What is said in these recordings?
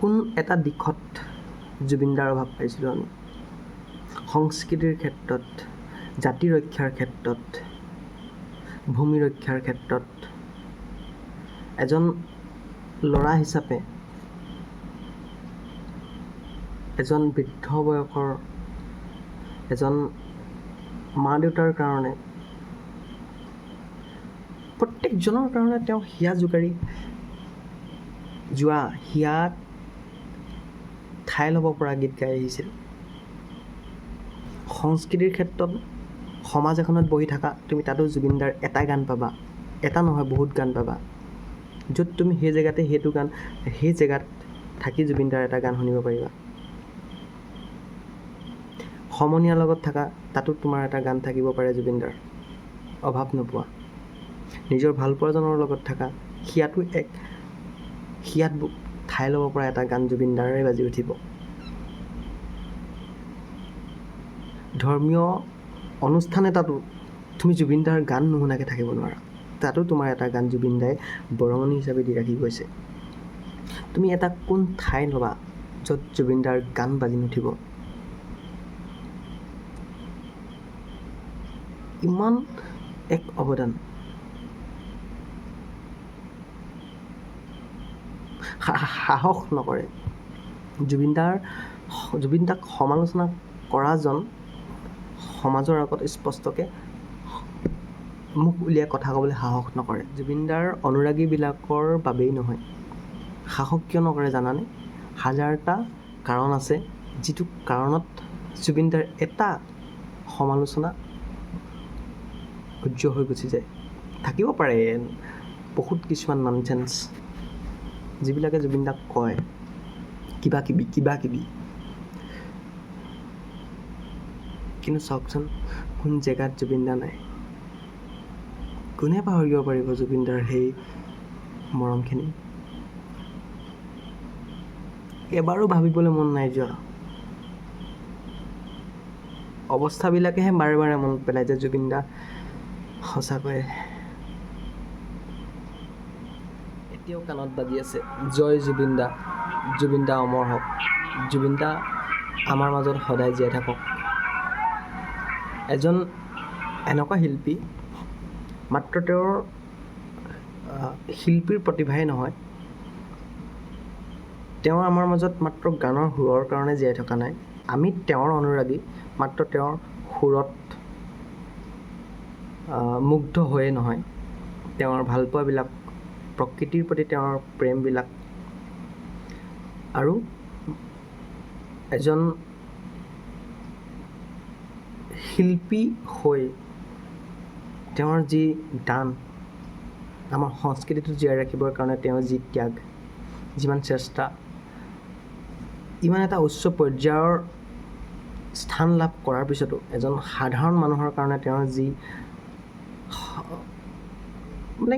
কোন এটা দিশত জুবিনদাৰ অভাৱ পাইছিলোঁ আমি? সংস্কৃতিৰ ক্ষেত্ৰত, জাতি ৰক্ষাৰ ক্ষেত্ৰত, ভূমি ৰক্ষাৰ ক্ষেত্ৰত এজন ল'ৰা হিচাপে, এজন বৃদ্ধ বয়সৰ এজন মা দেউতাৰ কাৰণে, প্ৰত্যেকজনৰ কাৰণে তেওঁ হিয়া জোকাৰি যোৱা, হিয়া ঠাই ল'ব পৰা গীত গাই আহিছিল। সংস্কৃতিৰ ক্ষেত্ৰত সমাজ এখনত বহি থাকা, তুমি তাতো জুবিনদাৰ এটা গান পাবা, এটা নহয় বহুত গান পাবা, য'ত তুমি সেই জেগাতে সেই জেগাত থাকি জুবিনদাৰ এটা গান শুনিব পাৰিবা। সমনীয়াৰ লগত থাকা, তাতো তোমাৰ এটা গান থাকিব পাৰে জুবিনদাৰ, অভাৱ নোপোৱা। নিজৰ ভালপোৱাজনৰ লগত থাকা, হিয়াত ঠাই ল'ব পৰা এটা গান জুবিনদাৰে বাজি উঠিব। ধৰ্মীয় অনুষ্ঠান এটাতো তুমি জুবিনদাৰ গান নুশুনাকৈ থাকিব নোৱাৰা, তাতো তোমাৰ এটা গান জুবিনদাই বৰঙণি হিচাপে দি ৰাখি গৈছে। তুমি এটা কোন ঠাই ল'বা য'ত জুবিনদাৰ গান বাজি নুঠিব? ইমান এক অৱদান, সাহস নকৰে। জুবিনদাক সমালোচনা কৰাজন সমাজৰ আগত স্পষ্টকৈ মুখ উলিয়াই কথা ক'বলৈ সাহস নকৰে। জুবিনদাৰ অনুৰাগীবিলাকৰ বাবেই নহয়। সাহস কিয় নকৰে জানানে? হাজাৰটা কাৰণ আছে, যিটো কাৰণত জুবিনদাৰ এটা সমালোচনা সহ্য হৈ গুচি যায়। থাকিব পাৰে বহুত কিছুমান ননচেন্স, যিবিলাকে জুবিনদাক কয় কিবা কিবি, কিন্তু চাওকচোন কোন জেগাত জুবিনদা নাই। কোনে পাহৰিব পাৰিব জুবিনদাৰ সেই মৰমখিনি? এবাৰো ভাবিবলৈ মন নাই যোৱা। অৱস্থাবিলাকেহে বাৰে বাৰে মনত পেলাই যে জুবিনদা সঁচাকৈয়ে এতিয়াও কাণত বাজি আছে, জয় জুবিনদা, জুবিনদা অমৰ হওক, জুবিনদা আমাৰ মাজত সদায় জীয়াই থাকক। এজন এনেকুৱা শিল্পী, মাত্ৰ তেওঁৰ শিল্পীৰ প্ৰতিভাই নহয়, তেওঁ আমাৰ মাজত মাত্ৰ গানৰ সুৰৰ কাৰণে জীয়াই থকা নাই। আমি তেওঁৰ অনুৰাগী, মাত্ৰ তেওঁৰ সুৰত মুগ্ধ হৈয়ে নহয়, তেওঁৰ ভালপোৱাবিলাক, প্ৰকৃতিৰ প্ৰতি তেওঁৰ প্ৰেমবিলাক, আৰু এজন শিল্পী হৈ তেওঁৰ যি দান, আমাৰ সংস্কৃতিটো জীয়াই ৰাখিবৰ কাৰণে তেওঁৰ যি ত্যাগ, যিমান চেষ্টা, ইমান এটা উচ্চ পৰ্যায়ৰ স্থান লাভ কৰাৰ পিছতো এজন সাধাৰণ মানুহৰ কাৰণে তেওঁৰ যি মানে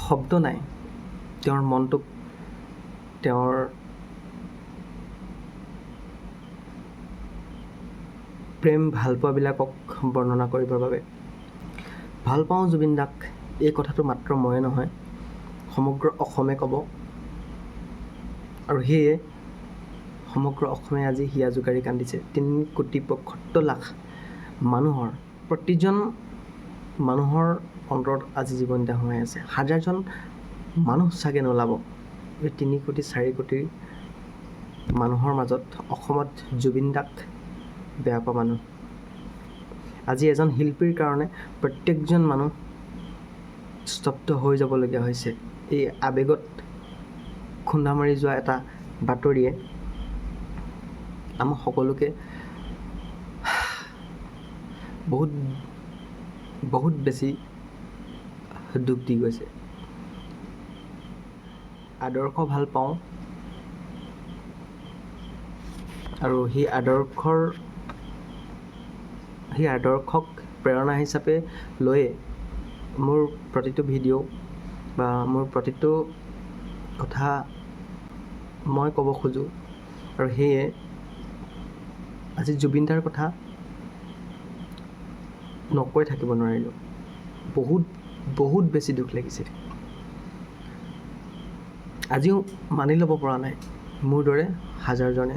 শব্দ নাই, তেওঁৰ মনটোক, তেওঁৰ প্ৰেম ভালপোৱাবিলাকক বৰ্ণনা কৰিবৰ বাবে। ভাল পাওঁ জুবিনদাক, এই কথাটো মাত্ৰ ময়ে নহয়, সমগ্ৰ অসমে ক'ব, আৰু সেয়ে সমগ্ৰ অসমে আজি হিয়া জোকাৰি কান্দিছে। 3,75,00,000 মানুহৰ, প্ৰতিজন মানুহৰ অন্তৰত আজি জীৱনদা সোমাই আছে। হাজাৰজন মানুহ চাগে নোলাব এই 3,4,00,000,000 মানুহৰ মাজত অসমত জুবিনদাক বেয়া পোৱা মানুহ। আজি এজন শিল্পীৰ কাৰণে প্ৰত্যেকজন মানুহ স্তব্ধ হৈ যাবলগীয়া হৈছে। এই আৱেগত খুন্দা মাৰি যোৱা এটা বাতৰিয়ে আমাক সকলোকে বহুত বেছি দুখ দি গৈছে। আদৰ্শ ভাল পাওঁ, আৰু সেই আদৰ্শক প্ৰেৰণা হিচাপে লৈয়ে মোৰ প্ৰতিটো ভিডিঅ' বা মোৰ প্ৰতিটো কথা মই ক'ব খোজোঁ। আৰু সেয়ে আজি জুবিনদাৰ কথা নকৈ থাকিব নোৱাৰিলোঁ। বহুত বেছি দুখ লাগিছে। আজিও মানি ল'ব পৰা নাই মোৰ দৰে হাজাৰজনে।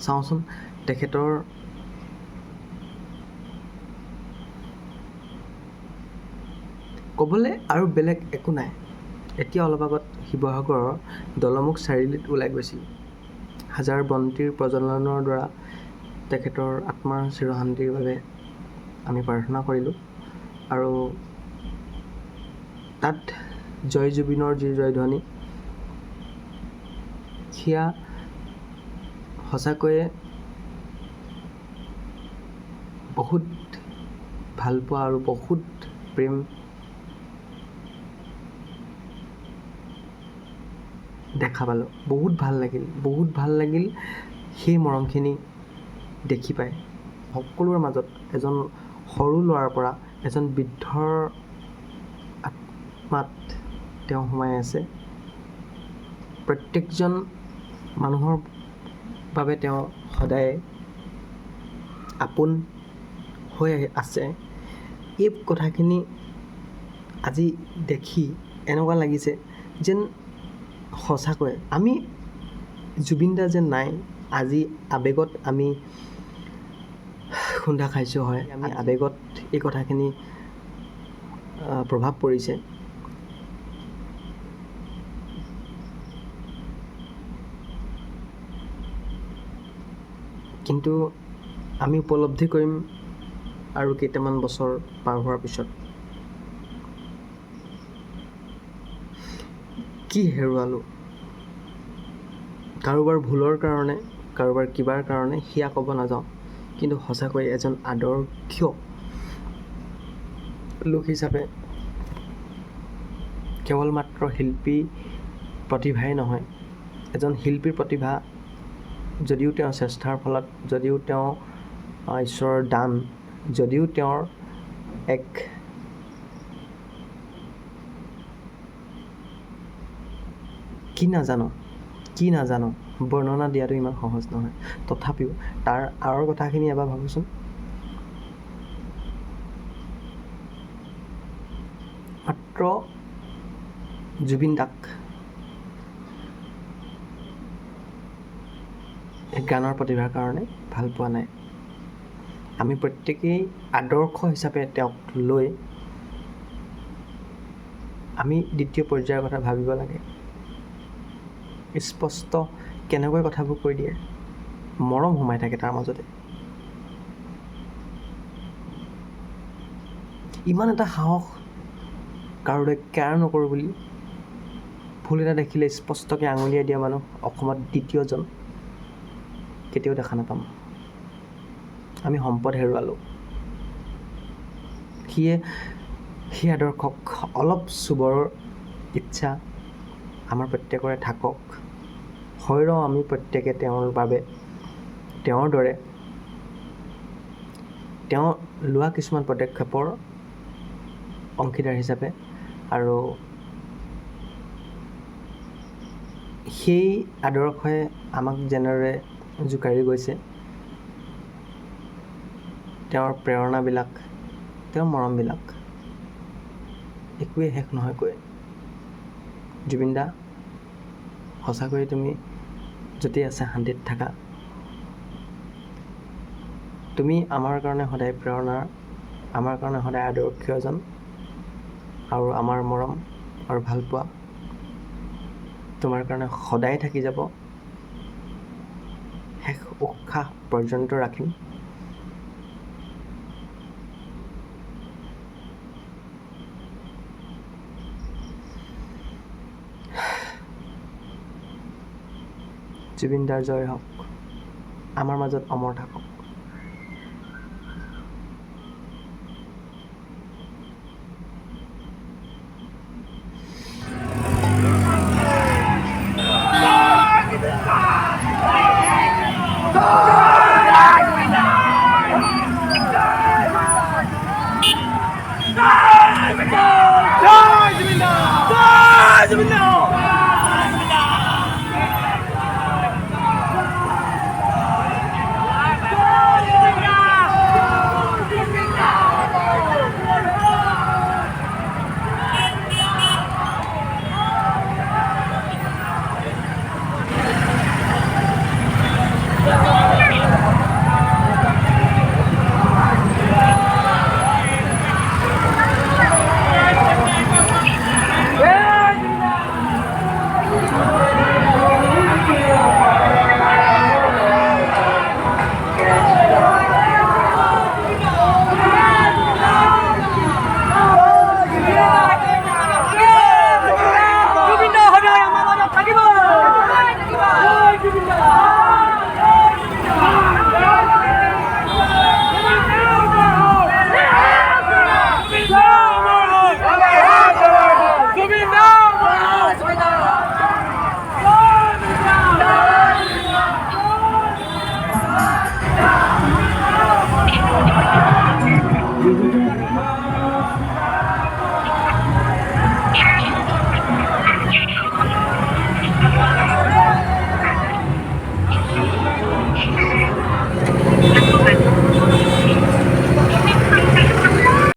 চাওঁচোন তেখেতৰ ক'বলৈ আৰু বেলেগ একো নাই। এতিয়া অলপ আগত শিৱসাগৰৰ দলমুখ চাৰিআলিত ওলাই গৈছিল। হাজাৰ বন্তিৰ প্ৰজ্বলনৰ দ্বাৰা তেখেতৰ আত্মাৰ চিৰশান্তিৰ বাবে আমি প্ৰাৰ্থনা কৰিলোঁ। আৰু তাত জয় জুবিনৰ যি জয়ধ্বনি, সেয়া সঁচাকৈয়ে বহুত ভাল পোৱা আৰু বহুত প্ৰেম দেখা পালোঁ। বহুত ভাল লাগিল সেই মৰমখিনি দেখি পায়। সকলোৰে মাজত এজন সৰু ল'ৰাৰ পৰা এজন বৃদ্ধৰ আত্মাত তেওঁ সোমাই আছে। প্ৰত্যেকজন মানুহৰ বাবে তেওঁ সদায় আপোন হৈ আছে। এই কথাখিনি আজি দেখি এনেকুৱা লাগিছে যেন সঁচাকৈ আমি জুবিন দা যেন নাই। আজি আৱেগত আমি খুন্দা খাইছোঁ, হয়, আমি আৱেগত এই কথাখিনি প্ৰভাৱ পৰিছে। কিন্তু আমি উপলব্ধি কৰিম আৰু কেইটামান বছৰ পাৰ হোৱাৰ পিছত কি হেৰুৱালোঁ। কাৰোবাৰ ভুলৰ কাৰণে, কাৰোবাৰ কিবাৰ কাৰণে সেয়া ক'ব নাযাওঁ, কিন্তু সঁচাকৈ এজন আদৰ্শ লোক হিচাপে কেৱল মাত্ৰ শিল্পী প্ৰতিভাই নহয়, এজন শিল্পীৰ প্ৰতিভা যদিও তেওঁৰ চেষ্টাৰ ফলত, যদিও তেওঁ ঈশ্বৰৰ দান, যদিও তেওঁৰ এক কি নাজানো বৰ্ণনা দিয়াটো ইমান সহজ নহয়। তথাপিও তাৰ আঁৰৰ কথাখিনি এবাৰ ভাবোচোন। মাত্ৰ জুবিন দাক গানৰ প্ৰতিভাৰ কাৰণে ভাল পোৱা নাই। আমি প্ৰত্যেকেই আদৰ্শ হিচাপে তেওঁক লৈ আমি দ্বিতীয় পৰ্যায়ৰ কথা ভাবিব লাগে। স্পষ্ট কেনেকৈ কথাবোৰ কৈ দিয়ে, মৰম সোমাই থাকে তাৰ মাজতে। ইমান এটা সাহস কাৰোলৈ কেয়াৰ নকৰোঁ বুলি ভুল এটা দেখিলে স্পষ্টকৈ আঙুলিয়াই দিয়া মানুহ অসমত দ্বিতীয়জন কেতিয়াও দেখা নাপাম। আমি সম্পদ হেৰুৱালোঁ। সেই আদৰ্শক অলপ চুবৰ ইচ্ছা আমাৰ প্ৰত্যেকৰে থাকক। হৈৰ আমি প্ৰত্যেকে তেওঁৰ বাবে, তেওঁৰ দৰে তেওঁ লোৱা কিছুমান পদক্ষেপৰ অংশীদাৰ হিচাপে, আৰু সেই আদৰ্শই আমাক যেনেদৰে জোকাৰি গৈছে, তেওঁৰ প্ৰেৰণাবিলাক, তেওঁৰ মৰমবিলাক একোৱেই শেষ নহয়গৈ। জুবিন দা, সঁচাকৈয়ে তুমি য'তেই আছা শান্তিত থাকা। তুমি আমাৰ কাৰণে সদায় প্ৰেৰণাৰ, আমাৰ কাৰণে সদায় আদৰ্শ এজন, আৰু আমাৰ মৰম আৰু ভালপোৱা তোমাৰ কাৰণে সদায় থাকি যাব। শেষ উশাহ পৰ্যন্ত ৰাখিম। জুবিন দাৰ জয় হওক, আমাৰ মাজত অমৰ থাকক।